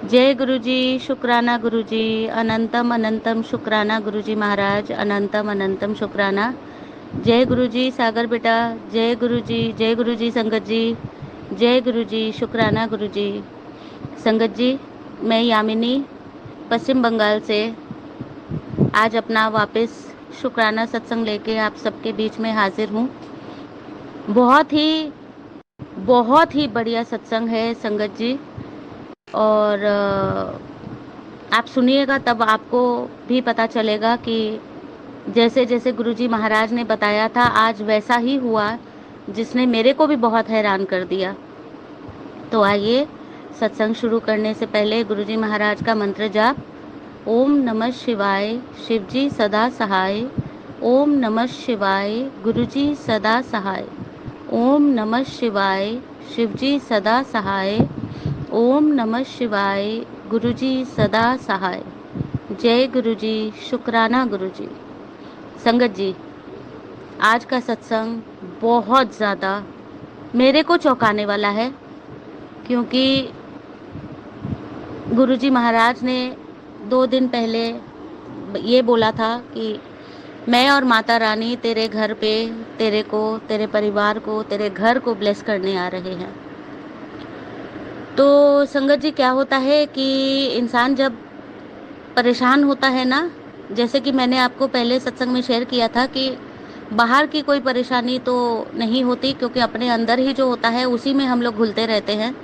जय गुरुजी, शुक्राना गुरुजी, अनंतम अनंतम शुक्राना गुरुजी महाराज, अनंतम अनंतम शुक्राना। जय गुरुजी सागर बेटा, जय गुरुजी, जय गुरुजी संगत जी, जय गुरुजी, शुक्राना गुरुजी। संगत जी, मैं यामिनी पश्चिम बंगाल से आज अपना वापस शुक्राना सत्संग लेके आप सबके बीच में हाजिर हूँ। बहुत ही बढ़िया सत्संग है संगत जी, और आप सुनिएगा तब आपको भी पता चलेगा कि जैसे जैसे गुरुजी महाराज ने बताया था आज वैसा ही हुआ, जिसने मेरे को भी बहुत हैरान कर दिया। तो आइए सत्संग शुरू करने से पहले गुरुजी महाराज का मंत्र जाप। ओम नमः शिवाय, शिवजी सदा सहाय। ओम नमः शिवाय, गुरुजी सदा सहाय। ओम नमः शिवाय, शिवजी सदा सहाय। ओम नमः शिवाय, गुरुजी सदा सहाय। जय गुरुजी, शुक्राना गुरुजी। संगत जी, आज का सत्संग बहुत ज़्यादा मेरे को चौंकाने वाला है, क्योंकि गुरुजी महाराज ने 2 दिन पहले ये बोला था कि मैं और माता रानी तेरे घर पे, तेरे को, तेरे परिवार को, तेरे घर को ब्लेस करने आ रहे हैं। तो संगत जी, क्या होता है कि इंसान जब परेशान होता है ना, जैसे कि मैंने आपको पहले सत्संग में शेयर किया था कि बाहर की कोई परेशानी तो नहीं होती, क्योंकि अपने अंदर ही जो होता है उसी में हम लोग घुलते रहते हैं।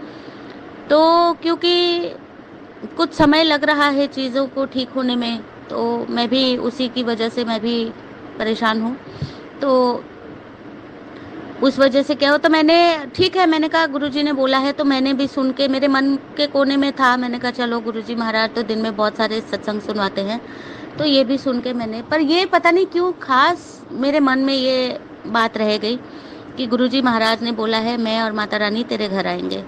तो क्योंकि कुछ समय लग रहा है चीज़ों को ठीक होने में, तो मैं भी उसी की वजह से मैं भी परेशान हूँ। तो उस वजह से क्या हो, तो मैंने, ठीक है, मैंने कहा गुरुजी ने बोला है तो मैंने भी सुन के, मेरे मन के कोने में था, मैंने कहा चलो गुरुजी महाराज तो दिन में बहुत सारे सत्संग सुनवाते हैं, तो ये भी सुन के मैंने, पर ये पता नहीं क्यों खास मेरे मन में ये बात रह गई कि गुरुजी महाराज ने बोला है मैं और माता रानी तेरे घर आएंगे।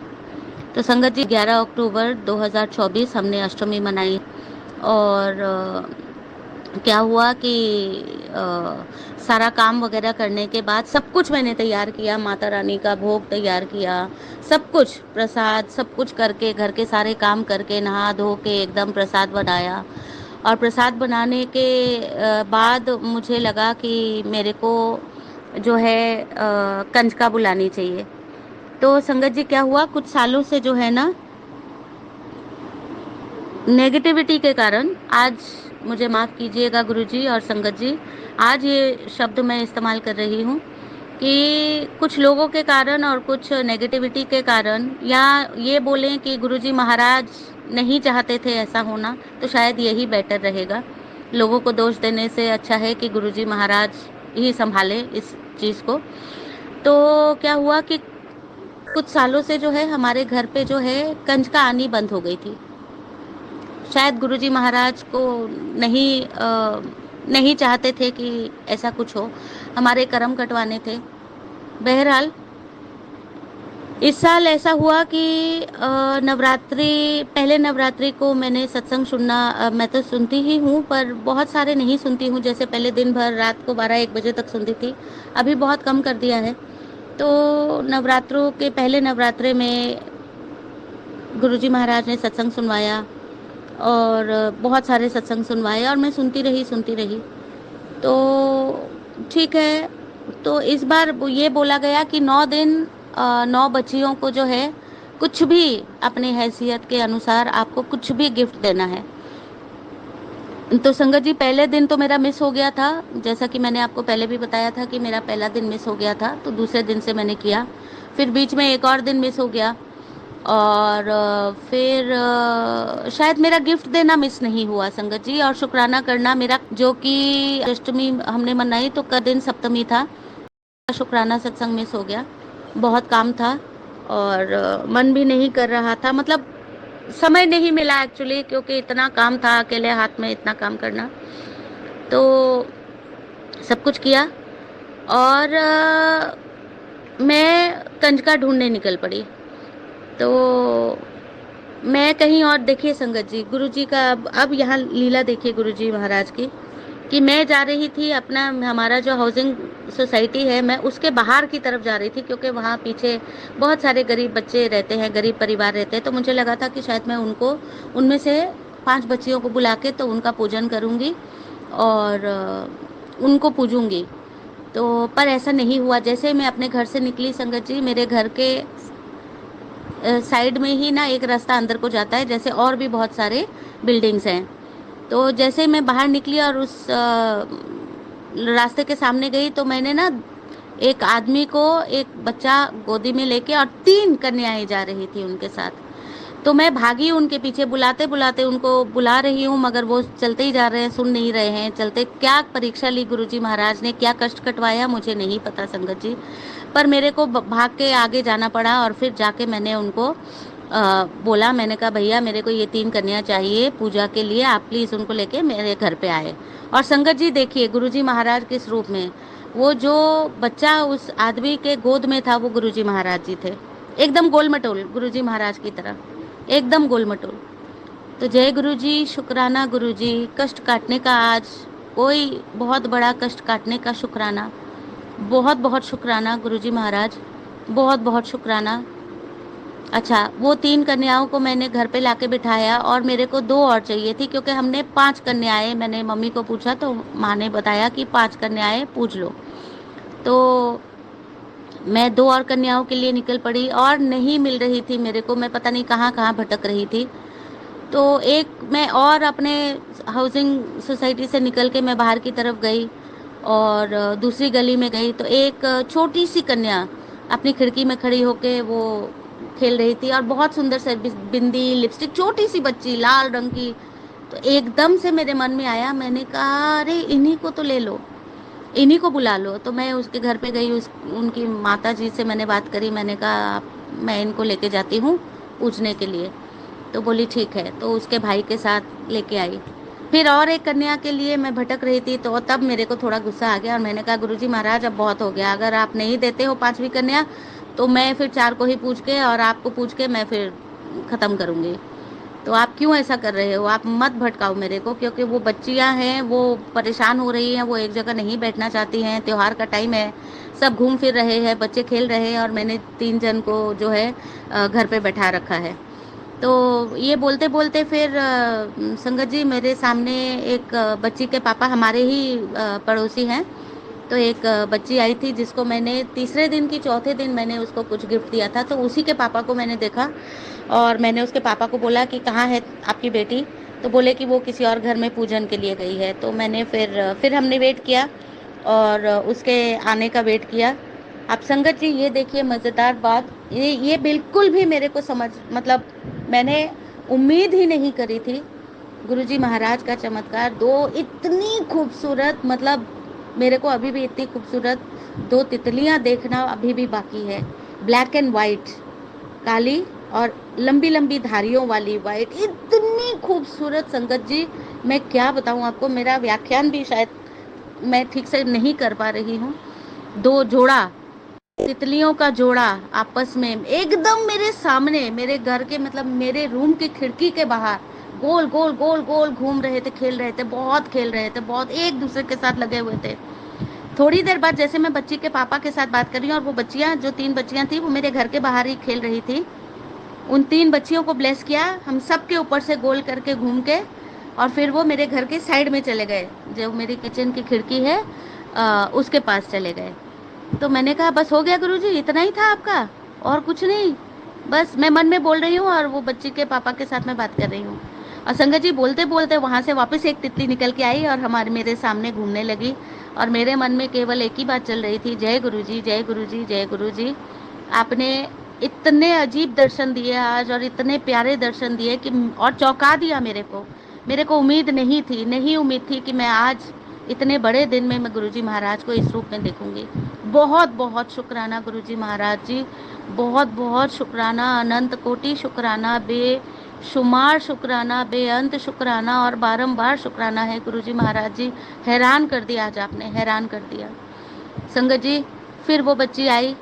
तो संगत जी, 11 अक्टूबर 2024 हमने अष्टमी मनाई, और क्या हुआ कि सारा काम वगैरह करने के बाद सब कुछ मैंने तैयार किया, माता रानी का भोग तैयार किया, सब कुछ प्रसाद सब कुछ करके, घर के सारे काम करके, नहा धो के एकदम प्रसाद बनाया। और प्रसाद बनाने के बाद मुझे लगा कि मेरे को जो है कंजका बुलानी चाहिए। तो संगत जी, क्या हुआ, कुछ सालों से जो है ना, नेगेटिविटी के कारण, आज मुझे माफ़ कीजिएगा गुरुजी और संगत जी, आज ये शब्द मैं इस्तेमाल कर रही हूँ कि कुछ लोगों के कारण और कुछ नेगेटिविटी के कारण, या ये बोलें कि गुरुजी महाराज नहीं चाहते थे ऐसा होना, तो शायद यही बेटर रहेगा। लोगों को दोष देने से अच्छा है कि गुरुजी महाराज ही संभालें इस चीज़ को। तो क्या हुआ कि कुछ सालों से जो है हमारे घर पे जो है कंजका आनी बंद हो गई थी। शायद गुरुजी महाराज को नहीं चाहते थे कि ऐसा कुछ हो, हमारे कर्म कटवाने थे। बहरहाल इस साल ऐसा हुआ कि पहले नवरात्रि को मैंने सत्संग सुनना, मैं तो सुनती ही हूँ पर बहुत सारे नहीं सुनती हूँ, जैसे पहले दिन भर रात को 12-1 बजे तक सुनती थी, अभी बहुत कम कर दिया है। तो नवरात्रों के पहले नवरात्रे में गुरुजी महाराज ने सत्संग सुनवाया, और बहुत सारे सत्संग सुनवाए, और मैं सुनती रही। तो ठीक है, तो इस बार ये बोला गया कि 9 दिन 9 बच्चियों को जो है कुछ भी अपनी हैसियत के अनुसार आपको कुछ भी गिफ्ट देना है। तो संगत जी, पहले दिन तो मेरा मिस हो गया था, जैसा कि मैंने आपको पहले भी बताया था कि मेरा पहला दिन मिस हो गया था, तो दूसरे दिन से मैंने किया। फिर बीच में एक और दिन मिस हो गया, और फिर शायद मेरा गिफ्ट देना मिस नहीं हुआ संगत जी, और शुक्राना करना मेरा, जो कि अष्टमी हमने मनाई तो का दिन सप्तमी था, शुक्राना सत्संग मिस हो गया। बहुत काम था और मन भी नहीं कर रहा था, मतलब समय नहीं मिला एक्चुअली, क्योंकि इतना काम था, अकेले हाथ में इतना काम करना, तो सब कुछ किया। और मैं कंजका ढूंढने निकल पड़ी। तो मैं कहीं और, देखिए संगत जी, गुरुजी का अब यहाँ लीला देखिए गुरुजी महाराज की, कि मैं जा रही थी अपना, हमारा जो हाउसिंग सोसाइटी है, मैं उसके बाहर की तरफ जा रही थी, क्योंकि वहाँ पीछे बहुत सारे गरीब बच्चे रहते हैं, गरीब परिवार रहते हैं। तो मुझे लगा था कि शायद मैं उनको, उनमें से 5 बच्चियों को बुला के तो उनका पूजन करूँगी और उनको पूजूंगी। तो पर ऐसा नहीं हुआ। जैसे ही मैं अपने घर से निकली संगत जी, मेरे घर के साइड में ही ना एक रास्ता अंदर को जाता है, जैसे और भी बहुत सारे बिल्डिंग्स हैं। तो जैसे ही मैं बाहर निकली और उस रास्ते के सामने गई, तो मैंने ना एक आदमी को, एक बच्चा गोदी में लेके, और 3 कन्याएं जा रही थी उनके साथ। तो मैं भागी उनके पीछे, बुलाते बुलाते उनको बुला रही हूँ, मगर वो चलते ही जा रहे हैं, सुन नहीं रहे हैं। चलते क्या परीक्षा ली गुरुजी महाराज ने, क्या कष्ट कटवाया मुझे नहीं पता संगत जी। पर मेरे को भाग के आगे जाना पड़ा, और फिर जाके मैंने उनको बोला, मैंने कहा भैया मेरे को ये 3 कन्या चाहिए पूजा के लिए, आप प्लीज़ उनको लेके मेरे घर पे आए। और संगत जी देखिए गुरुजी महाराज किस रूप में, वो जो बच्चा उस आदमी के गोद में था, वो गुरुजी महाराज जी थे, एकदम गोल मटोल गुरुजी महाराज की तरह, एकदम गोल मटोल। तो जय गुरुजी, शुक्राना गुरुजी, कष्ट काटने का आज कोई बहुत बड़ा कष्ट काटने का शुक्राना, बहुत बहुत शुक्राना गुरुजी महाराज, बहुत बहुत शुक्राना। अच्छा, वो 3 कन्याओं को मैंने घर पे लाके बिठाया, और मेरे को 2 और चाहिए थी, क्योंकि हमने 5 कन्याएं, मैंने मम्मी को पूछा तो माँ ने बताया कि 5 कन्याएं पूज लो। तो मैं 2 और कन्याओं के लिए निकल पड़ी, और नहीं मिल रही थी मेरे को, मैं पता नहीं कहाँ कहाँ भटक रही थी। तो एक मैं और अपने हाउसिंग सोसाइटी से निकल के मैं बाहर की तरफ गई, और दूसरी गली में गई, तो एक छोटी सी कन्या अपनी खिड़की में खड़ी होके वो खेल रही थी, और बहुत सुंदर से बिंदी, लिपस्टिक, छोटी सी बच्ची लाल रंग की। तो एकदम से मेरे मन में आया, मैंने कहा अरे इन्हीं को तो ले लो, इन्हीं को बुला लो। तो मैं उसके घर पे गई, उस उनकी माता जी से मैंने बात करी, मैंने कहा मैं इनको लेके जाती हूँ पूजने के लिए। तो बोली ठीक है, तो उसके भाई के साथ लेके आई। फिर और एक कन्या के लिए मैं भटक रही थी, तो तब मेरे को थोड़ा गुस्सा आ गया, और मैंने कहा गुरुजी महाराज अब बहुत हो गया, अगर आप नहीं देते हो 5वीं कन्या, तो मैं फिर 4 को ही पूछ के और आपको पूछ के मैं फिर ख़त्म करूँगी। तो आप क्यों ऐसा कर रहे हो, आप मत भटकाओ मेरे को, क्योंकि वो बच्चियां हैं, वो परेशान हो रही हैं, वो एक जगह नहीं बैठना चाहती हैं, त्योहार का टाइम है, सब घूम फिर रहे हैं, बच्चे खेल रहे हैं, और मैंने 3 जन को जो है घर पे बैठा रखा है। तो ये बोलते बोलते फिर संगत जी मेरे सामने एक बच्ची के पापा, हमारे ही पड़ोसी हैं, तो एक बच्ची आई थी जिसको मैंने तीसरे दिन की चौथे दिन मैंने उसको कुछ गिफ्ट दिया था। तो उसी के पापा को मैंने देखा, और मैंने उसके पापा को बोला कि कहाँ है आपकी बेटी, तो बोले कि वो किसी और घर में पूजन के लिए गई है। तो मैंने फिर हमने वेट किया, और उसके आने का वेट किया। आप संगत जी ये देखिए मज़ेदार बात, ये बिल्कुल भी मेरे को समझ, मतलब मैंने उम्मीद ही नहीं करी थी। गुरुजी महाराज का चमत्कार, 2 इतनी खूबसूरत, मतलब मेरे को अभी भी इतनी खूबसूरत 2 तितलियां देखना अभी भी बाकी है, ब्लैक एंड वाइट, काली और लंबी लंबी धारियों वाली वाइट, इतनी खूबसूरत संगत जी, मैं क्या बताऊं आपको, मेरा व्याख्यान भी शायद मैं ठीक से नहीं कर पा रही हूँ। 2 जोड़ा तितलियों का जोड़ा आपस में एकदम मेरे सामने, मेरे घर के, मतलब मेरे रूम की खिड़की के बाहर गोल गोल गोल गोल घूम रहे थे, खेल रहे थे, बहुत खेल रहे थे, बहुत एक दूसरे के साथ लगे हुए थे। थोड़ी देर बाद जैसे मैं बच्ची के पापा के साथ बात कर रही हूँ, और वो बच्चियां, जो 3 बच्चियां थी, वो मेरे घर के बाहर ही खेल रही थी, उन 3 बच्चियों को ब्लेस किया हम सब के ऊपर से गोल करके घूम के, और फिर वो मेरे घर के साइड में चले गए, जो मेरी किचन की खिड़की है उसके पास चले गए। तो मैंने कहा बस हो गया गुरुजी, इतना ही था आपका, और कुछ नहीं? बस मैं मन में बोल रही हूँ, और वो बच्ची के पापा के साथ मैं बात कर रही हूँ, और संगत जी बोलते बोलते वहाँ से वापस एक तितली निकल के आई, और हमारे मेरे सामने घूमने लगी, और मेरे मन में केवल एक ही बात चल रही थी, जय गुरुजी, जय गुरुजी, जय गुरुजी। आपने इतने अजीब दर्शन दिए आज, और इतने प्यारे दर्शन दिए कि, और चौंका दिया मेरे को उम्मीद नहीं थी, नहीं उम्मीद थी कि मैं आज इतने बड़े दिन में मैं गुरुजी महाराज को इस रूप में देखूंगी। बहुत बहुत शुक्राना गुरुजी महाराज जी, बहुत बहुत शुक्राना, अनंत कोटि शुक्राना, बेशुमार शुक्राना, बेअंत शुक्राना, और बारंबार शुक्राना है गुरुजी महाराज जी। हैरान कर दिया आज आपने, हैरान कर दिया संगत जी। फिर वो बच्ची आई,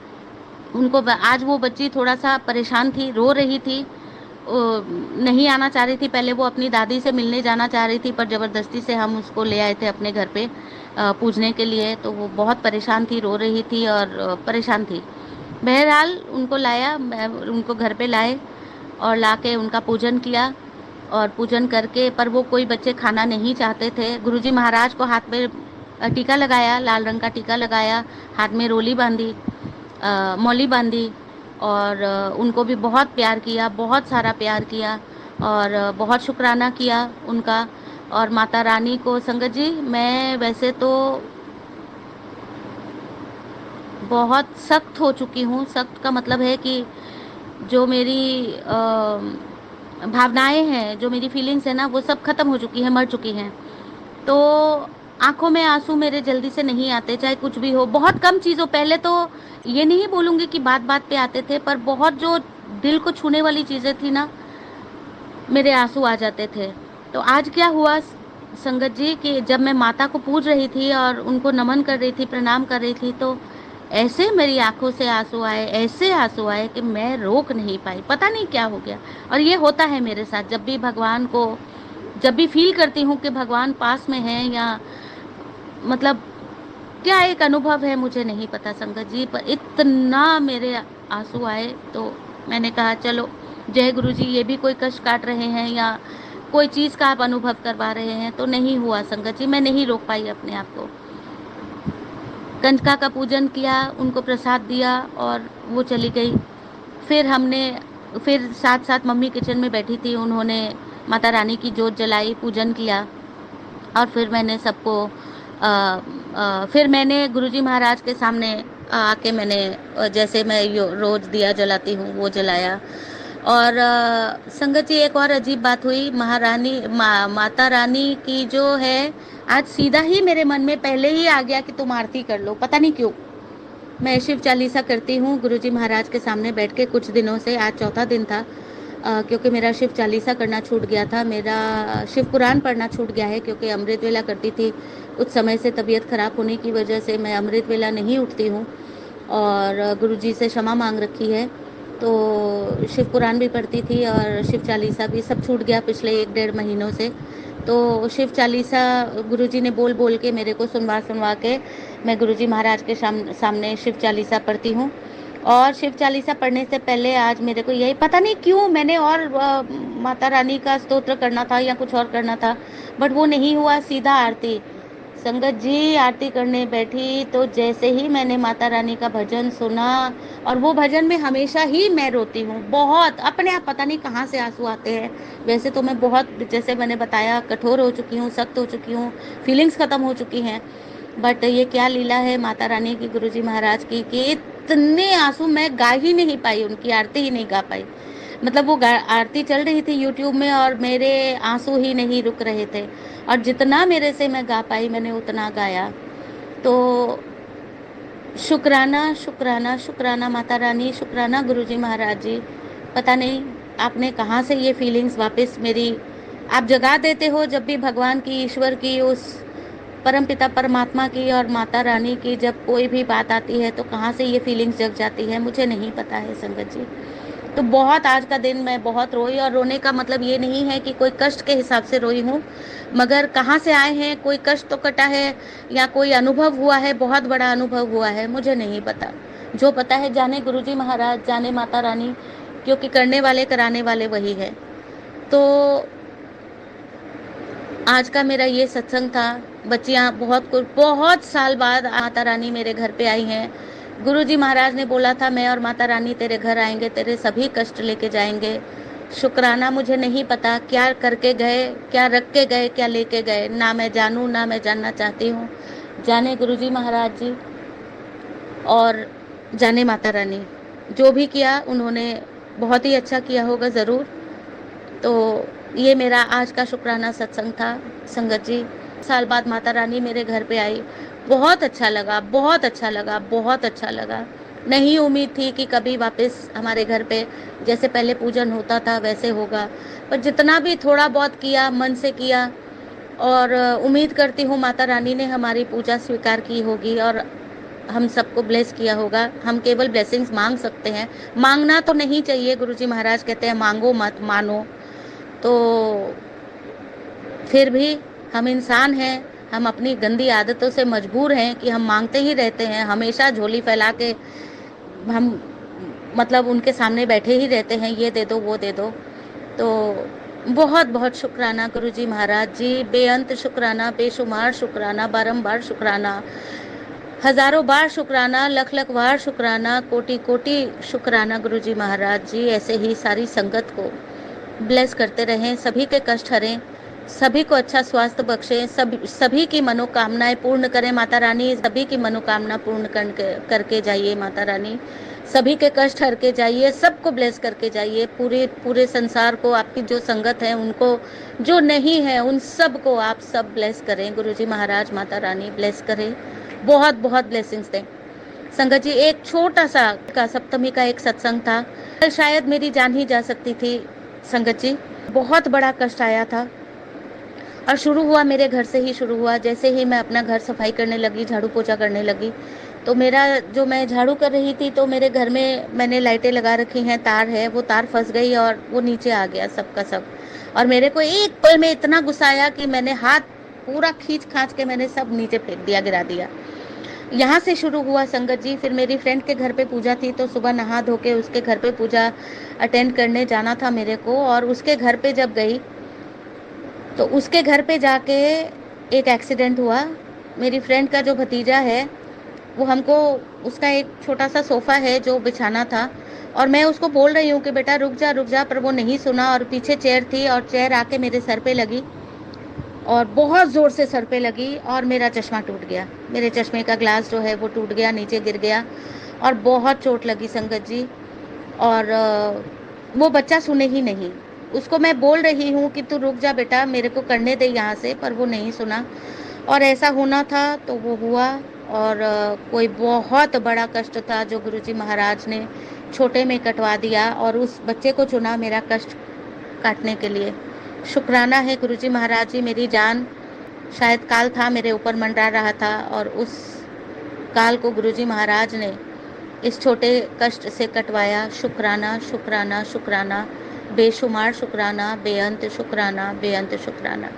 उनको आज वो बच्ची थोड़ा सा परेशान थी, रो रही थी, नहीं आना चाह रही थी। पहले वो अपनी दादी से मिलने जाना चाह रही थी, पर ज़बरदस्ती से हम उसको ले आए थे अपने घर पे पूजने के लिए। तो वो बहुत परेशान थी, रो रही थी और परेशान थी। बहरहाल उनको लाया, उनको घर पे लाए और लाके उनका पूजन किया। और पूजन करके, पर वो कोई बच्चे खाना नहीं चाहते थे। गुरुजी महाराज को हाथ में टीका लगाया, लाल रंग का टीका लगाया, हाथ में रोली बांधी, मौली बांधी, और उनको भी बहुत प्यार किया, बहुत सारा प्यार किया, और बहुत शुक्राना किया उनका। और माता रानी को, संगत जी, मैं वैसे तो बहुत सख्त हो चुकी हूँ। सख्त का मतलब है कि जो मेरी भावनाएं हैं, जो मेरी फीलिंग्स है ना, वो सब खत्म हो चुकी हैं, मर चुकी हैं। तो आंखों में आंसू मेरे जल्दी से नहीं आते, चाहे कुछ भी हो। बहुत कम चीज़ों, पहले तो ये नहीं बोलूँगी कि बात बात पे आते थे, पर बहुत जो दिल को छूने वाली चीज़ें थी ना, मेरे आंसू आ जाते थे। तो आज क्या हुआ संगत जी, कि जब मैं माता को पूज रही थी और उनको नमन कर रही थी, प्रणाम कर रही थी, तो ऐसे मेरी आंखों से आंसू आए, ऐसे आंसू आए कि मैं रोक नहीं पाई। पता नहीं क्या हो गया। और ये होता है मेरे साथ, जब भी भगवान को, जब भी फील करती हूँ कि भगवान पास में है, या मतलब क्या एक अनुभव है, मुझे नहीं पता संगत जी, पर इतना मेरे आंसू आए। तो मैंने कहा चलो, जय गुरु जी, ये भी कोई कष्ट काट रहे हैं या कोई चीज़ का आप अनुभव करवा रहे हैं। तो नहीं हुआ संगत जी, मैं नहीं रोक पाई अपने आप को। कंजका का पूजन किया, उनको प्रसाद दिया और वो चली गई। फिर हमने, फिर साथ साथ मम्मी किचन में बैठी थी, उन्होंने माता रानी की जोत जलाई, पूजन किया। और फिर मैंने सबको फिर मैंने गुरुजी महाराज के सामने आके मैंने जैसे मैं रोज़ दिया जलाती हूँ वो जलाया। और संगत जी, एक और अजीब बात हुई। महारानी माता रानी की जो है, आज सीधा ही मेरे मन में पहले ही आ गया कि तुम आरती कर लो। पता नहीं क्यों मैं शिव चालीसा करती हूँ गुरुजी महाराज के सामने बैठ के कुछ दिनों से। आज चौथा दिन था, क्योंकि मेरा शिव चालीसा करना छूट गया था, मेरा शिव पुराण पढ़ना छूट गया है, क्योंकि अमृत वेला करती थी। कुछ समय से तबीयत ख़राब होने की वजह से मैं अमृत वेला नहीं उठती हूँ, और गुरुजी से क्षमा मांग रखी है। तो शिव पुराण भी पढ़ती थी और शिव चालीसा भी, सब छूट गया पिछले 1-1.5 महीनों से। तो शिव चालीसा गुरुजी ने बोल बोल के मेरे को सुनवा सुनवा के मैं गुरुजी महाराज के सामने शिव चालीसा पढ़ती हूँ। और शिव चालीसा पढ़ने से पहले आज मेरे को यही पता नहीं क्यों मैंने और माता रानी का स्तोत्र करना था या कुछ और करना था, बट वो नहीं हुआ। सीधा आरती। संगत जी, आरती करने बैठी तो जैसे ही मैंने माता रानी का भजन सुना, और वो भजन में हमेशा ही मैं रोती हूँ बहुत, अपने आप पता नहीं कहाँ से आंसू आते हैं। वैसे तो मैं बहुत, जैसे मैंने बताया, कठोर हो चुकी हूँ, सख्त हो चुकी हूँ, फीलिंग्स ख़त्म हो चुकी हैं। बट ये क्या लीला है माता रानी की, गुरुजी महाराज की, कि इतने आंसू मैं गा ही नहीं पाई, उनकी आरती ही नहीं गा पाई। मतलब वो आरती चल रही थी यूट्यूब में और मेरे आंसू ही नहीं रुक रहे थे, और जितना मेरे से मैं गा पाई मैंने उतना गाया। तो शुक्राना शुक्राना शुक्राना माता रानी, शुक्राना गुरुजी महाराज जी। पता नहीं आपने कहाँ से ये फीलिंग्स वापस मेरी आप जगा देते हो। जब भी भगवान की, ईश्वर की, उस परमपिता परमात्मा की और माता रानी की जब कोई भी बात आती है, तो कहाँ से ये फीलिंग्स जग जाती है, मुझे नहीं पता है संगत जी। तो बहुत, आज का दिन मैं बहुत रोई, और रोने का मतलब ये नहीं है कि कोई कष्ट के हिसाब से रोई हूँ, मगर कहाँ से आए हैं, कोई कष्ट तो कटा है या कोई अनुभव हुआ है, बहुत बड़ा अनुभव हुआ है, मुझे नहीं पता। जो पता है जाने गुरुजी महाराज, जाने माता रानी, क्योंकि करने वाले कराने वाले वही है। तो आज का मेरा ये सत्संग था। बच्चियाँ बहुत साल बाद माता रानी मेरे घर पे आई हैं। गुरुजी महाराज ने बोला था, मैं और माता रानी तेरे घर आएंगे, तेरे सभी कष्ट लेके जाएंगे। शुक्राना, मुझे नहीं पता क्या करके गए, क्या रख के गए, क्या लेके गए, ना मैं जानूँ ना मैं जानना चाहती हूँ। जाने गुरुजी महाराज जी और जाने माता रानी। जो भी किया उन्होंने बहुत ही अच्छा किया होगा ज़रूर। तो ये मेरा आज का शुक्राना सत्संग था संगत जी। साल बाद माता रानी मेरे घर पे आई, बहुत अच्छा लगा, बहुत अच्छा लगा, बहुत अच्छा लगा। नहीं उम्मीद थी कि कभी वापस हमारे घर पे जैसे पहले पूजन होता था वैसे होगा, पर जितना भी थोड़ा बहुत किया, मन से किया, और उम्मीद करती हूँ माता रानी ने हमारी पूजा स्वीकार की होगी। और हम सबको ब्लेस किया होगा। हम केवल ब्लेसिंग्स मांग सकते हैं, मांगना तो नहीं चाहिए। गुरुजी महाराज कहते हैं मांगो मत मानो। तो फिर भी हम इंसान हैं, हम अपनी गंदी आदतों से मजबूर हैं कि हम मांगते ही रहते हैं, हमेशा झोली फैला के हम मतलब उनके सामने बैठे ही रहते हैं, ये दे दो वो दे दो। तो बहुत बहुत शुक्राना गुरुजी महाराज जी, बेअंत शुक्राना, बेशुमार शुक्राना, बारंबार शुक्राना, हजारों बार शुक्राना, लख लख बार शुक्राना, कोटि कोटि शुक्राना गुरुजी महाराज जी। ऐसे ही सारी संगत को ब्लेस करते रहें, सभी के कष्ट हरें, सभी को अच्छा स्वास्थ्य बख्शें, सभी की मनोकामनाएं पूर्ण करें माता रानी, सभी की मनोकामना पूर्ण करके जाइए माता रानी, सभी के कष्ट हर के जाइए, सबको ब्लेस करके जाइए, पूरे संसार को, आपकी जो संगत है उनको, जो नहीं है उन सब को आप सब ब्लेस करें। गुरुजी महाराज माता रानी ब्लेस करें, बहुत बहुत ब्लेसिंग्स दें। संगत जी, एक छोटा सा सप्तमी का एक सत्संग था, कल शायद मेरी जान ही जा सकती थी। संगत जी, बहुत बड़ा कष्ट आया था और शुरू हुआ मेरे घर से ही शुरू हुआ। जैसे ही मैं अपना घर सफाई करने लगी, झाड़ू पोछा करने लगी, तो मेरा जो मैं झाड़ू कर रही थी तो मेरे घर में मैंने लाइटें लगा रखी हैं, तार है, वो तार फंस गई और वो नीचे आ गया सबका सब। और मेरे को एक पल में इतना गुस्सा आया कि मैंने हाथ पूरा खींच खांच के मैंने सब नीचे फेंक दिया, गिरा दिया। यहाँ से शुरू हुआ संगत जी। फिर मेरी फ्रेंड के घर पे पूजा थी, तो सुबह नहा धो के उसके घर पे पूजा अटेंड करने जाना था मेरे को। और उसके घर पे जब गई तो उसके घर पे जाके एक एक्सीडेंट हुआ। मेरी फ्रेंड का जो भतीजा है वो हमको, उसका एक छोटा सा सोफ़ा है जो बिछाना था, और मैं उसको बोल रही हूँ कि बेटा रुक जा, पर वो नहीं सुना। और पीछे चेयर थी और चेयर आके मेरे सर पे लगी और बहुत ज़ोर से सर पे लगी और मेरा चश्मा टूट गया। मेरे चश्मे का ग्लास जो है वो टूट गया, नीचे गिर गया और बहुत चोट लगी संगत जी। और वो बच्चा सुने ही नहीं। उसको मैं बोल रही हूँ कि तू रुक जा बेटा, मेरे को करने दे यहाँ से, पर वो नहीं सुना। और ऐसा होना था तो वो हुआ। और कोई बहुत बड़ा कष्ट था जो गुरुजी महाराज ने छोटे में कटवा दिया और उस बच्चे को चुना मेरा कष्ट काटने के लिए। शुक्राना है गुरुजी महाराज जी, मेरी जान, शायद काल था मेरे ऊपर मंडरा रहा था और उस काल को गुरुजी महाराज ने इस छोटे कष्ट से कटवाया। शुक्राना शुक्राना शुक्राना, बेशुमार शुक्राना, बेअंत शुक्राना, बेअंत शुक्राना।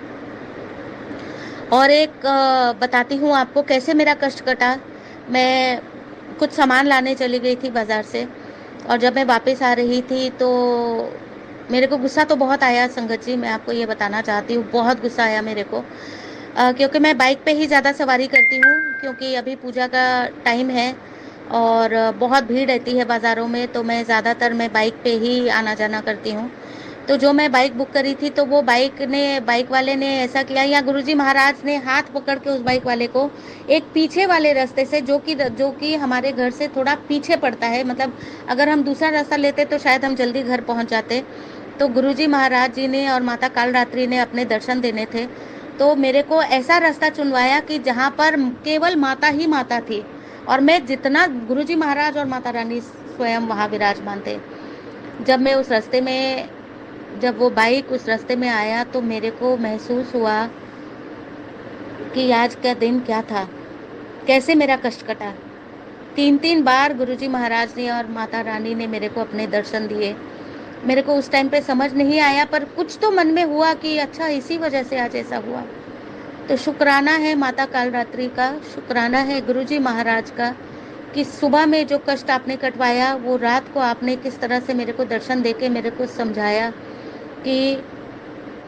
और एक बताती हूँ आपको कैसे मेरा कष्ट कटा। मैं कुछ सामान लाने चली गई थी बाज़ार से, और जब मैं वापस आ रही थी तो मेरे को गुस्सा तो बहुत आया संगत जी, मैं आपको ये बताना चाहती हूँ, बहुत गुस्सा आया मेरे को। क्योंकि मैं बाइक पे ही ज़्यादा सवारी करती हूँ, क्योंकि अभी पूजा का टाइम है और बहुत भीड़ रहती है बाज़ारों में, तो मैं ज़्यादातर मैं बाइक पे ही आना जाना करती हूँ। तो जो मैं बाइक बुक करी थी तो वो बाइक वाले ने ऐसा किया, या गुरुजी महाराज ने हाथ पकड़ के उस बाइक वाले को एक पीछे वाले रास्ते से, जो कि हमारे घर से थोड़ा पीछे पड़ता है, मतलब अगर हम दूसरा रास्ता लेते तो शायद हम जल्दी घर पहुंच जाते। तो गुरुजी महाराज जी ने और माता कालरात्रि ने अपने दर्शन देने थे, तो मेरे को ऐसा रास्ता चुनवाया कि जहाँ पर केवल माता ही माता थी, और मैं जितना, गुरुजी महाराज और माता रानी स्वयं वहाँ विराजमान थे। जब वो बाइक उस रास्ते में आया तो मेरे को महसूस हुआ कि आज का दिन क्या था, कैसे मेरा कष्ट कटा। 3 बार गुरुजी महाराज ने और माता रानी ने मेरे को अपने दर्शन दिए। मेरे को उस टाइम पे समझ नहीं आया, पर कुछ तो मन में हुआ कि अच्छा इसी वजह से आज ऐसा हुआ। तो शुक्राना है माता कालरात्रि का, शुक्राना है गुरुजी महाराज का कि सुबह में जो कष्ट आपने कटवाया वो रात को आपने किस तरह से मेरे को दर्शन देके मेरे को समझाया कि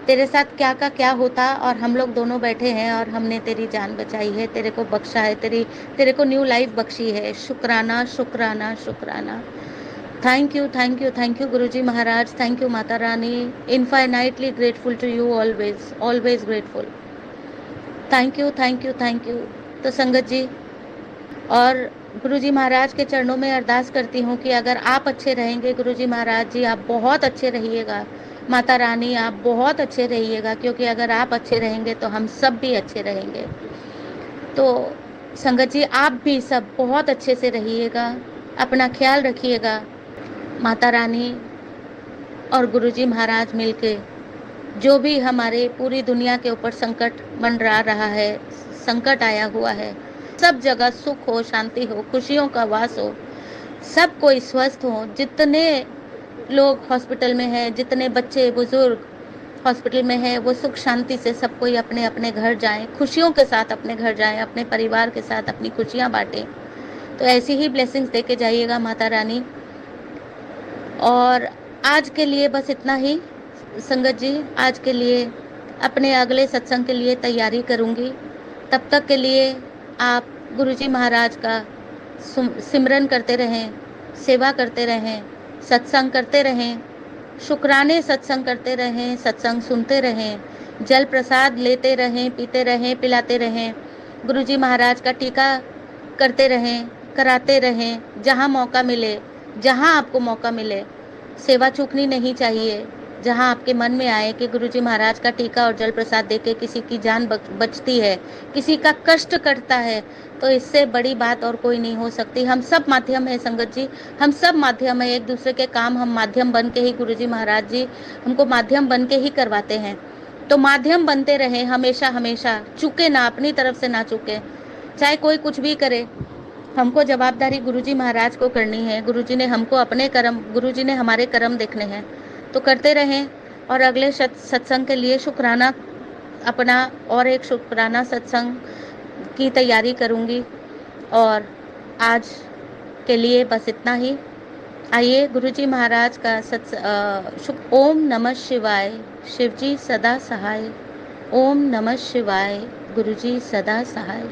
तेरे साथ क्या का क्या होता, और हम लोग दोनों बैठे हैं और हमने तेरी जान बचाई है, तेरे को बख्शा है, तेरे को न्यू लाइफ बख्शी है। शुक्राना शुक्राना शुक्राना। Thank you thank you thank you Guruji Maharaj, thank you Mata Rani, infinitely grateful to you, always always grateful. Thank you thank you thank you. तो संगत जी, और गुरुजी महाराज के चरणों में अरदास करती हूँ कि अगर आप अच्छे रहेंगे, गुरुजी महाराज जी आप बहुत अच्छे रहिएगा, माता रानी आप बहुत अच्छे रहिएगा, क्योंकि अगर आप अच्छे रहेंगे तो हम सब भी अच्छे रहेंगे। तो संगत जी, आप भी सब बहुत अच्छे से रहिएगा, अपना ख्याल रखिएगा। माता रानी और गुरुजी महाराज मिलके जो भी हमारे पूरी दुनिया के ऊपर संकट मंडरा रहा है, संकट आया हुआ है, सब जगह सुख हो, शांति हो, खुशियों का वास हो, सब कोई स्वस्थ हो। जितने लोग हॉस्पिटल में हैं, जितने बच्चे बुजुर्ग हॉस्पिटल में हैं, वो सुख शांति से सब कोई अपने अपने घर जाएं, खुशियों के साथ अपने घर जाएं, अपने परिवार के साथ अपनी खुशियां बांटें। तो ऐसी ही ब्लेसिंग्स देके जाइएगा माता रानी। और आज के लिए बस इतना ही संगत जी। आज के लिए अपने अगले सत्संग के लिए तैयारी करूंगी। तब तक के लिए आप गुरुजी महाराज का सिमरन करते रहें, सेवा करते रहें, सत्संग करते रहें, शुक्राने सत्संग करते रहें, सत्संग सुनते रहें, जल प्रसाद लेते रहें, पीते रहें, पिलाते रहें, गुरुजी महाराज का टीका करते रहें, कराते रहें। जहाँ मौका मिले, जहाँ आपको मौका मिले, सेवा चूकनी नहीं चाहिए। जहाँ आपके मन में आए कि गुरुजी महाराज का टीका और जल प्रसाद देके किसी की जान बचती है, किसी का कष्ट कटता है, तो इससे बड़ी बात और कोई नहीं हो सकती। हम सब माध्यम है संगत जी, हम सब माध्यम है। एक दूसरे के काम हम माध्यम बन के ही, गुरुजी महाराज जी हमको माध्यम बन के ही करवाते हैं। तो माध्यम बनते रहे हमेशा हमेशा, चूके ना, अपनी तरफ से ना चूके। चाहे कोई कुछ भी करे, हमको जवाबदारी गुरुजी महाराज को करनी है। गुरुजी ने हमको अपने कर्म, गुरुजी ने हमारे कर्म देखने हैं, तो करते रहें। और अगले सत्संग के लिए शुक्राना, अपना और एक शुक्राना सत्संग की तैयारी करूंगी। और आज के लिए बस इतना ही। आइए गुरुजी महाराज का ओम नमः शिवाय, शिवजी सदा सहाय। ओम नमः शिवाय, गुरुजी सदा सहाय।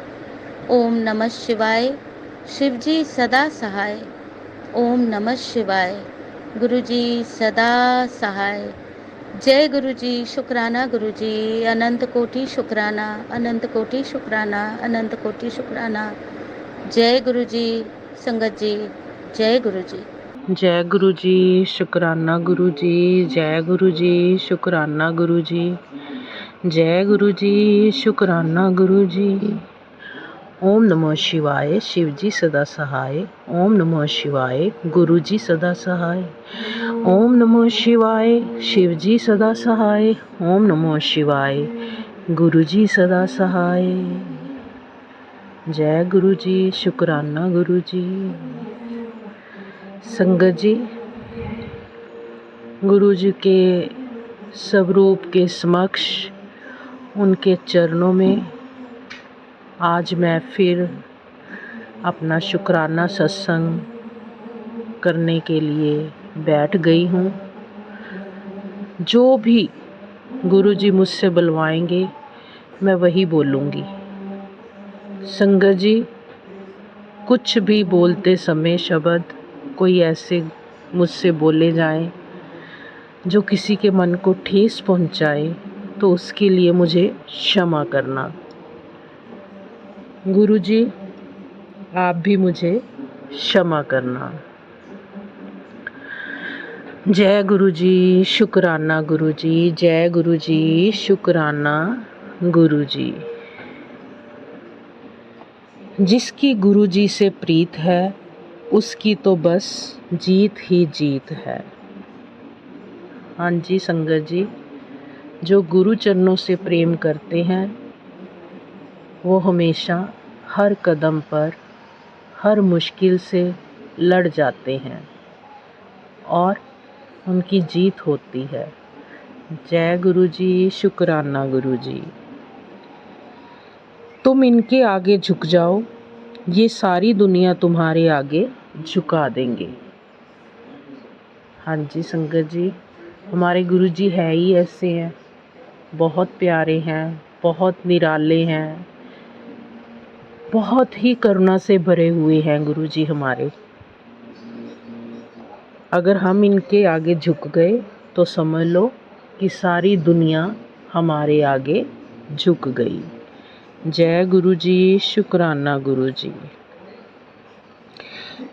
ओम नमः शिवाय, शिवजी सदा सहाय। ओम नमः शिवाय, गुरुजी सदा सहाय। जय गुरुजी, शुक्राना गुरुजी, अनंत कोटि शुक्राना, अनंत कोटि शुक्राना, अनंत कोटि शुक्राना। जय गुरुजी संगत जी, जय गुरुजी। जय गुरुजी, शुक्राना गुरुजी, जय गुरुजी, शुक्राना गुरुजी, जय गुरुजी, शुक्राना गुरुजी। ओम नमः शिवाय, शिवजी सदा सहाय। ओम नमः शिवाय, गुरुजी सदा सहाय। ओम नमः शिवाय, शिवजी सदा सहाय। ओम नमः शिवाय, गुरुजी सदा सहाय। जय गुरुजी, शुक्राना गुरुजी। संगत जी, गुरु जी के स्वरूप के समक्ष, उनके चरणों में आज मैं फिर अपना शुक्राना सत्संग करने के लिए बैठ गई हूँ। जो भी गुरु जी मुझसे बुलवाएंगे मैं वही बोलूँगी। संगत जी, कुछ भी बोलते समय शब्द कोई ऐसे मुझसे बोले जाएं जो किसी के मन को ठेस पहुंचाए, तो उसके लिए मुझे क्षमा करना। गुरुजी, आप भी मुझे क्षमा करना। जय गुरुजी, शुक्राना गुरुजी, जय गुरुजी, शुक्राना गुरुजी। जिसकी गुरुजी से प्रीत है, उसकी तो बस जीत ही जीत है। हाँ जी संगत जी, जो गुरु चरणों से प्रेम करते हैं वो हमेशा हर कदम पर हर मुश्किल से लड़ जाते हैं और उनकी जीत होती है। जय गुरुजी, शुक्राना गुरुजी। तुम इनके आगे झुक जाओ, ये सारी दुनिया तुम्हारे आगे झुका देंगे। हाँ जी संगत जी, हमारे गुरुजी है ही ऐसे हैं, बहुत प्यारे हैं, बहुत निराले हैं, बहुत ही करुणा से भरे हुए हैं गुरुजी हमारे। अगर हम इनके आगे झुक गए तो समझ लो कि सारी दुनिया हमारे आगे झुक गई। जय गुरुजी, शुक्राना गुरुजी।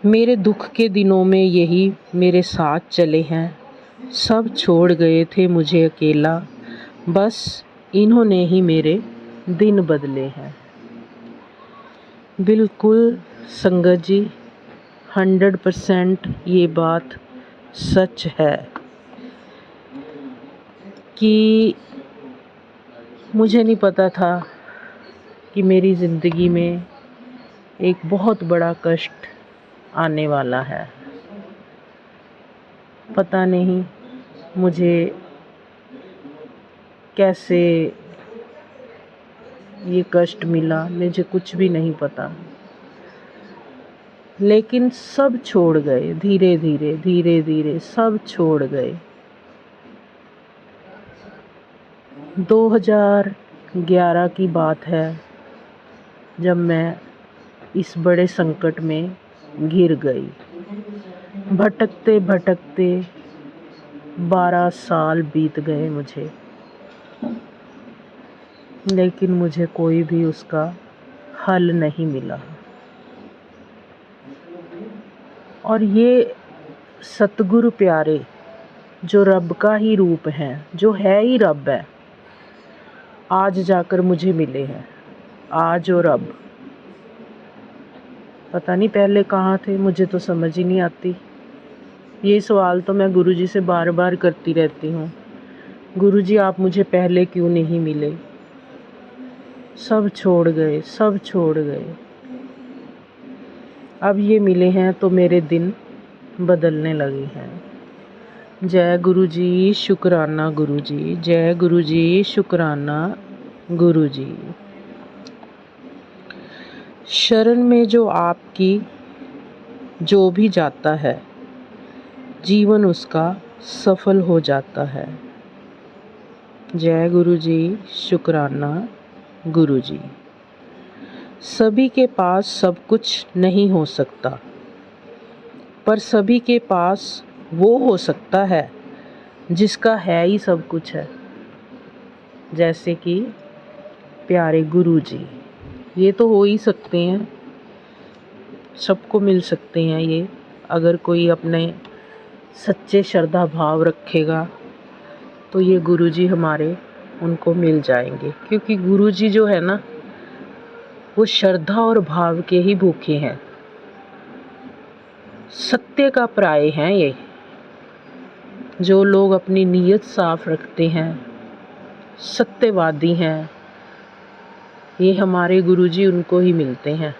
मेरे दुख के दिनों में यही मेरे साथ चले हैं, सब छोड़ गए थे मुझे अकेला, बस इन्होंने ही मेरे दिन बदले हैं। बिल्कुल संगत जी, 100% ये बात सच है कि मुझे नहीं पता था कि मेरी ज़िंदगी में एक बहुत बड़ा कष्ट आने वाला है। पता नहीं मुझे कैसे ये कष्ट मिला, मुझे कुछ भी नहीं पता, लेकिन सब छोड़ गए, धीरे धीरे सब छोड़ गए। 2011 की बात है, जब मैं इस बड़े संकट में घिर गई। भटकते भटकते 12 साल बीत गए मुझे, लेकिन मुझे कोई भी उसका हल नहीं मिला। और ये सतगुरु प्यारे जो रब का ही रूप हैं, जो है ही रब है, आज जाकर मुझे मिले हैं। आज और अब पता नहीं पहले कहाँ थे, मुझे तो समझ ही नहीं आती। ये सवाल तो मैं गुरुजी से बार बार करती रहती हूँ, गुरुजी आप मुझे पहले क्यों नहीं मिले। सब छोड़ गए, सब छोड़ गए। अब ये मिले हैं तो मेरे दिन बदलने लगे हैं। जय गुरुजी, शुक्राना गुरुजी, जय गुरुजी, शुक्राना गुरुजी। शरण में जो आपकी जो भी जाता है, जीवन उसका सफल हो जाता है। जय गुरुजी, शुक्राना गुरुजी। सभी के पास सब कुछ नहीं हो सकता, पर सभी के पास वो हो सकता है जिसका है ही सब कुछ है। जैसे कि प्यारे गुरुजी, ये तो हो ही सकते हैं, सबको मिल सकते हैं ये, अगर कोई अपने सच्चे श्रद्धा भाव रखेगा तो ये गुरुजी हमारे उनको मिल जाएंगे। क्योंकि गुरुजी जो है ना, वो श्रद्धा और भाव के ही भूखे हैं, सत्य का प्राय हैं। ये जो लोग अपनी नीयत साफ रखते हैं, सत्यवादी हैं, ये हमारे गुरुजी उनको ही मिलते हैं,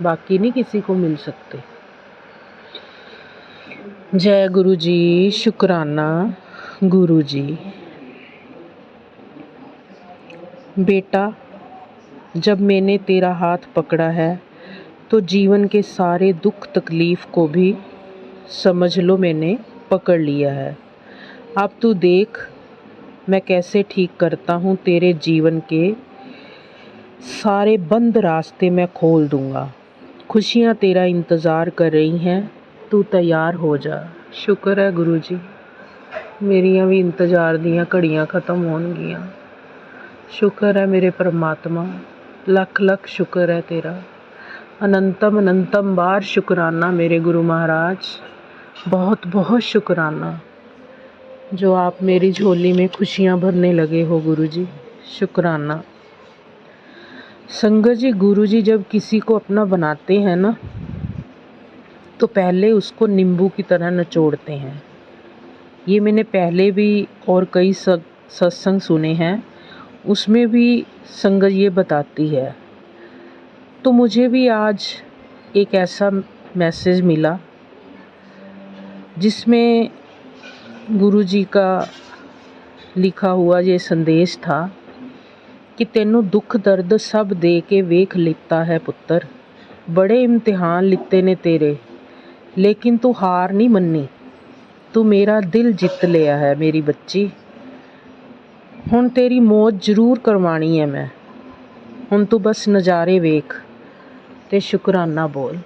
बाकी नहीं किसी को मिल सकते। जय गुरुजी, शुक्राना गुरुजी। बेटा, जब मैंने तेरा हाथ पकड़ा है तो जीवन के सारे दुख तकलीफ़ को भी समझ लो मैंने पकड़ लिया है। अब तू देख मैं कैसे ठीक करता हूँ, तेरे जीवन के सारे बंद रास्ते मैं खोल दूँगा। खुशियाँ तेरा इंतज़ार कर रही हैं, तू तैयार हो जा। शुक्र है गुरुजी, मेरियां भी इंतज़ार दियां घड़ियां ख़त्म होणगियां। शुक्र है मेरे परमात्मा, लख लख शुक्र है तेरा। अनंतम अनंतम बार शुक्राना मेरे गुरु महाराज, बहुत बहुत शुक्राना जो आप मेरी झोली में खुशियाँ भरने लगे हो गुरुजी, शुक्राना। संगत जी, गुरुजी जब किसी को अपना बनाते हैं ना, तो पहले उसको नींबू की तरह निचोड़ते हैं। ये मैंने पहले भी और कई सत्संग सुने हैं, उसमें भी संगत ये बताती है। तो मुझे भी आज एक ऐसा मैसेज मिला जिसमें गुरुजी का लिखा हुआ ये संदेश था कि तेनू दुख दर्द सब दे के वेख लिता है पुत्र, बड़े इम्तिहान लिते ने तेरे, लेकिन तू हार नहीं मन्नी, तू मेरा दिल जित लिया है मेरी बच्ची। हुण तेरी मौज जरूर करवानी है मैं, हुण तू बस नज़ारे वेख ते शुक्राना बोल।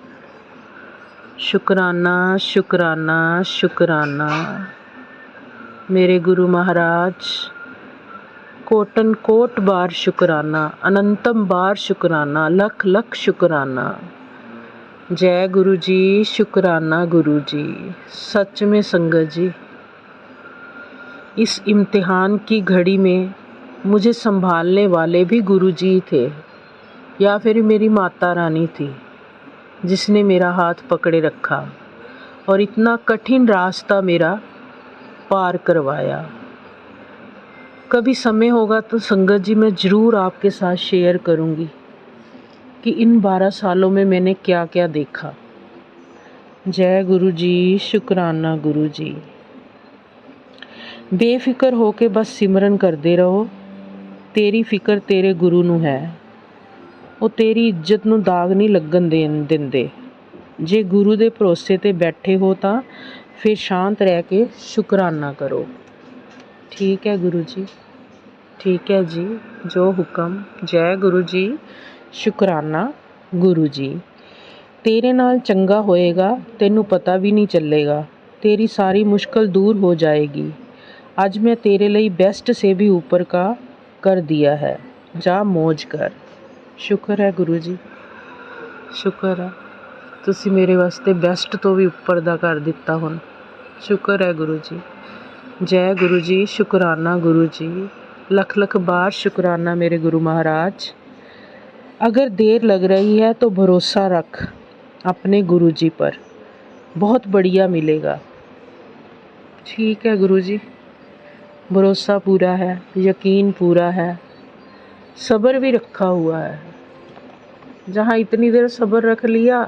शुक्राना शुक्राना शुक्राना मेरे गुरु महाराज, कोटन कोट बार शुक्राना, अनंतम बार शुक्राना, लख लख शुक्राना। जय गुरु जी, शुक्राना गुरु जी। सच में संगत जी, इस इम्तिहान की घड़ी में मुझे संभालने वाले भी गुरु जी थे, या फिर मेरी माता रानी थी जिसने मेरा हाथ पकड़े रखा और इतना कठिन रास्ता मेरा पार करवाया। कभी समय होगा तो संगत जी मैं ज़रूर आपके साथ शेयर करूंगी कि इन 12 सालों में मैंने क्या क्या देखा। जय गुरु जी, शुक्राना गुरु जी। बेफिक्र हो के बस सिमरन करते रहो। तेरी फिक्र तेरे गुरु नूं है, वो तेरी इज्जत नूं दाग नहीं लगन देंदे। जे गुरु दे भरोसे ते बैठे हो तां फिर शांत रह के शुकराना करो। ठीक है गुरु जी, ठीक है जी, जो हुक्म। जय गुरु जी, शुकराना गुरु जी। तेरे नाल चंगा होएगा, तेनू पता भी नहीं चलेगा। तेरी सारी मुश्किल दूर हो जाएगी। आज मैं तेरे लिए बेस्ट से भी ऊपर का कर दिया है। जा मौज कर। शुक्र है गुरु जी, शुक्र है तुसी मेरे वास्ते बेस्ट तो भी उपर दा कर दिता हुण। शुक्र है गुरु जी। जय गुरु जी, शुकराना गुरु जी। लख लख बार शुकराना मेरे गुरु महाराज। अगर देर लग रही है तो भरोसा रख अपने गुरु जी पर, बहुत बढ़िया मिलेगा। ठीक है गुरु जी, भरोसा पूरा है, यकीन पूरा है, सब्र भी रखा हुआ है। जहाँ इतनी देर सब्र रख लिया,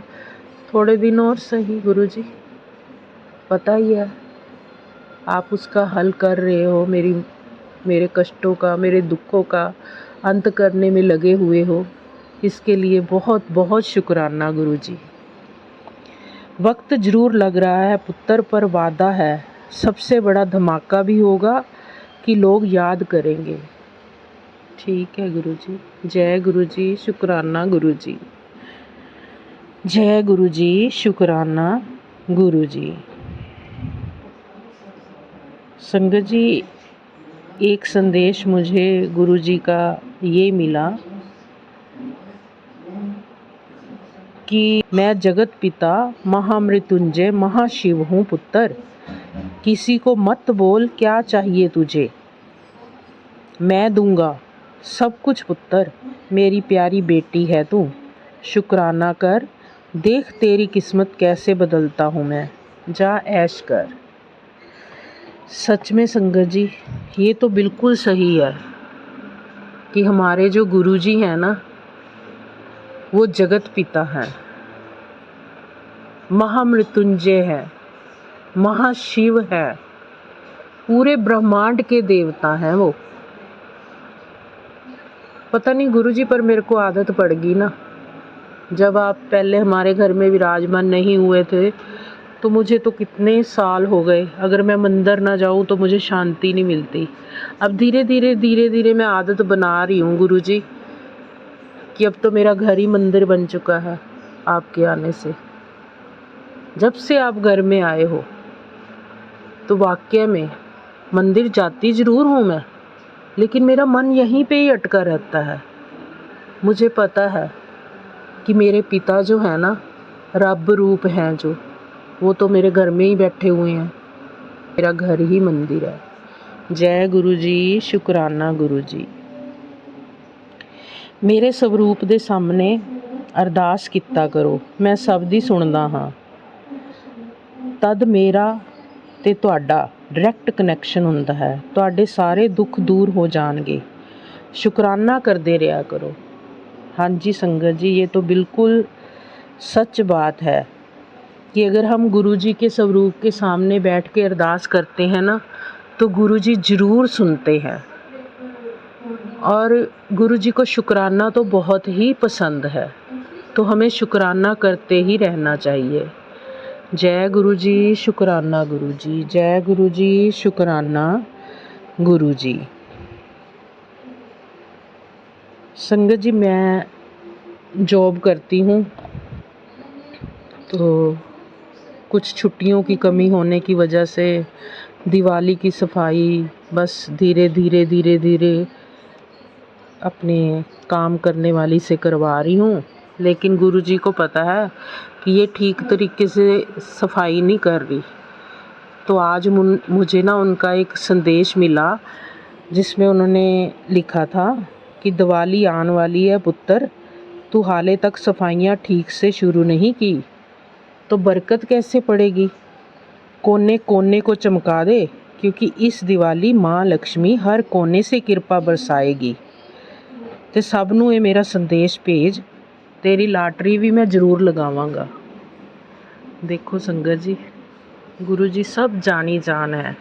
थोड़े दिन और सही गुरु जी, पता ही है आप उसका हल कर रहे हो। मेरे कष्टों का, मेरे दुखों का अंत करने में लगे हुए हो। इसके लिए बहुत बहुत शुक्राना गुरु जी। वक्त ज़रूर लग रहा है पुत्र, पर वादा है सबसे बड़ा धमाका भी होगा कि लोग याद करेंगे। ठीक है गुरु जी। जय गुरु जी, शुकराना गुरु जी। जय गुरु जी, शुकराना गुरु जी। संगत जी, एक संदेश मुझे गुरु जी का ये मिला कि मैं जगत पिता महामृत्युंजय महाशिव हूँ पुत्र। किसी को मत बोल क्या चाहिए तुझे, मैं दूंगा सब कुछ पुत्र। मेरी प्यारी बेटी है तू, शुक्राना कर। देख तेरी किस्मत कैसे बदलता हूँ मैं, जा ऐश कर। सच में संगत जी, ये तो बिल्कुल सही है कि हमारे जो गुरु जी हैं ना, वो जगत पिता हैं, महामृत्युंजय है, महाशिव है, पूरे ब्रह्मांड के देवता हैं वो। पता नहीं गुरु जी, पर मेरे को आदत पड़ गई ना। जब आप पहले हमारे घर में विराजमान नहीं हुए थे तो मुझे तो कितने साल हो गए, अगर मैं मंदिर ना जाऊं तो मुझे शांति नहीं मिलती। अब धीरे धीरे मैं आदत बना रही हूँ गुरु जी कि अब तो मेरा घर ही मंदिर बन चुका है आपके आने से। जब से आप घर में आए हो तो वाकई में मंदिर जाती ज़रूर हूँ मैं, लेकिन मेरा मन यहीं पे ही अटका रहता है। मुझे पता है कि मेरे पिता जो है ना, रब रूप हैं जो, वो तो मेरे घर में ही बैठे हुए हैं। मेरा घर ही मंदिर है। जय गुरु जी, शुकराना गुरु जी। मेरे स्वरूप दे सामने अरदास किता करो, मैं सब दी सुनदा हाँ। तद मेरा ते तुहाडा डायरैक्ट कनैक्शन हुंदा है, तुहाडे सारे दुख दूर हो जाणगे। शुकराना करदे रहा करो। हाँ जी संगत जी, ये तो बिल्कुल सच बात है कि अगर हम गुरु जी के स्वरूप के सामने बैठ के अरदास करते हैं ना, तो गुरु जी ज़रूर सुनते हैं। और गुरु जी को शुकराना तो बहुत ही पसंद है, तो हमें शुकराना करते ही रहना चाहिए। जय गुरु जी, शुकराना गुरु जी। जय गुरु जी, शुकराना गुरु जी। संगत जी, मैं जॉब करती हूँ, तो कुछ छुट्टियों की कमी होने की वजह से दिवाली की सफाई बस धीरे धीरे अपने काम करने वाली से करवा रही हूँ। लेकिन गुरु जी को पता है कि ये ठीक तरीके से सफाई नहीं कर रही। तो आज मुझे ना उनका एक संदेश मिला जिसमें उन्होंने लिखा था कि दिवाली आने वाली है पुत्र, तू हाले तक सफाइयाँ ठीक से शुरू नहीं की तो बरकत कैसे पड़ेगी। कोने कोने को चमका दे, क्योंकि इस दिवाली माँ लक्ष्मी हर कोने से कृपा बरसाएगी। तो सब नूं ये मेरा संदेश भेज तेरी लॉटरी भी मैं ज़रूर लगावांगा। देखो संगत जी, गुरु जी सब जानी जान है,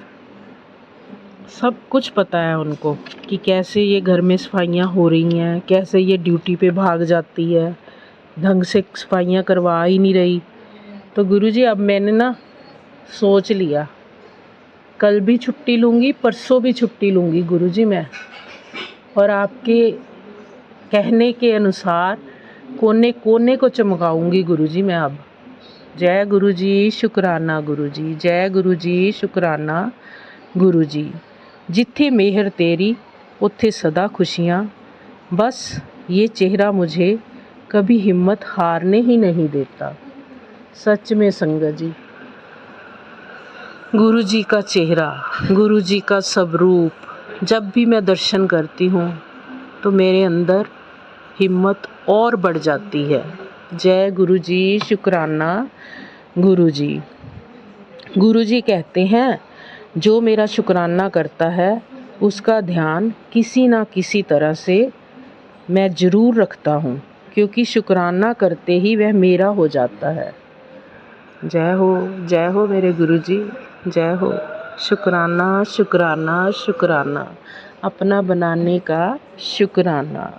सब कुछ पता है उनको कि कैसे ये घर में सफाइयाँ हो रही हैं, कैसे ये ड्यूटी पे भाग जाती है, ढंग से सफाइयाँ करवा ही नहीं रही। तो गुरु जी अब मैंने ना सोच लिया, कल भी छुट्टी लूँगी, परसों भी छुट्टी लूँगी गुरु जी मैं, और आपके कहने के अनुसार कोने कोने को चमकाऊंगी गुरु जी मैं अब। जय गुरु जी, शुक्राना गुरु जी, जय गुरु जी, शुक्राना गुरु जी। जिथे मेहर तेरी उत्थे सदा खुशियाँ, बस ये चेहरा मुझे कभी हिम्मत हारने ही नहीं देता। सच में संगत जी, गुरु जी का चेहरा, गुरु जी का स्वरूप जब भी मैं दर्शन करती हूँ तो मेरे अंदर हिम्मत और बढ़ जाती है। जय गुरु जी, शुक्राना गुरु जी। गुरु जी कहते हैं, जो मेरा शुक्राना करता है उसका ध्यान किसी ना किसी तरह से मैं ज़रूर रखता हूँ, क्योंकि शुक्राना करते ही वह मेरा हो जाता है। जय हो मेरे गुरु जी, जय हो। शुक्राना शुक्राना शुक्राना, अपना बनाने का शुक्राना।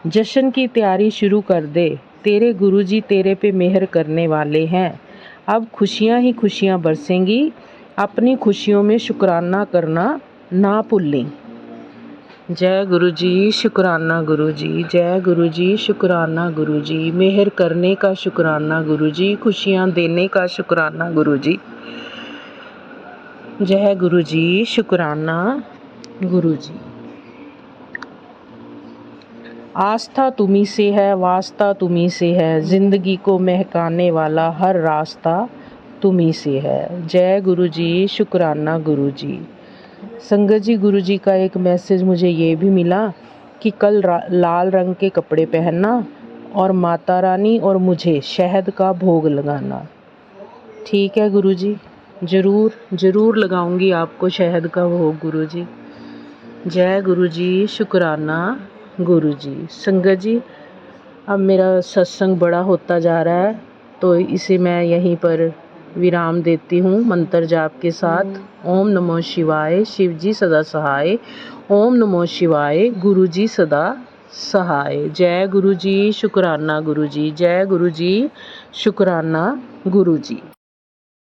जश्न की तैयारी शुरू कर दे, तेरे गुरु जी तेरे पे मेहर करने वाले हैं। अब खुशियाँ ही खुशियाँ बरसेंगी, अपनी खुशियों में शुक्राना करना ना भूलें। जय गुरु जी, शुक्राना गुरु जी, जय गुरु जी, शुक्राना गुरु जी। मेहर करने का शुक्राना गुरु जी, खुशियाँ देने का शुक्राना गुरु जी। जय गुरु जी, शुक्राना गुरु जी। आस्था तुम्ही से है, वास्ता तुम्ही से है, ज़िंदगी को महकाने वाला हर रास्ता तुम्ही से है। जय गुरु जी, शुक्राना गुरु जी। संगत जी, गुरु जी का एक मैसेज मुझे ये भी मिला कि कल लाल रंग के कपड़े पहनना और माता रानी और मुझे शहद का भोग लगाना। ठीक है गुरु जी, ज़रूर लगाऊंगी आपको शहद का भोग गुरु जी। जय गुरु जी, शुक्राना गुरु जी। संगत जी, अब मेरा सत्संग बड़ा होता जा रहा है, तो इसे मैं यहीं पर विराम देती हूँ मंत्र जाप के साथ। ओम नमो शिवाय, शिव जी सदा सहाय। ओम नमो शिवाय, गुरु जी सदा सहाय। जय गुरु जी, शुक्राना गुरु जी, जय गुरु जी, शुक्राना गुरु जी।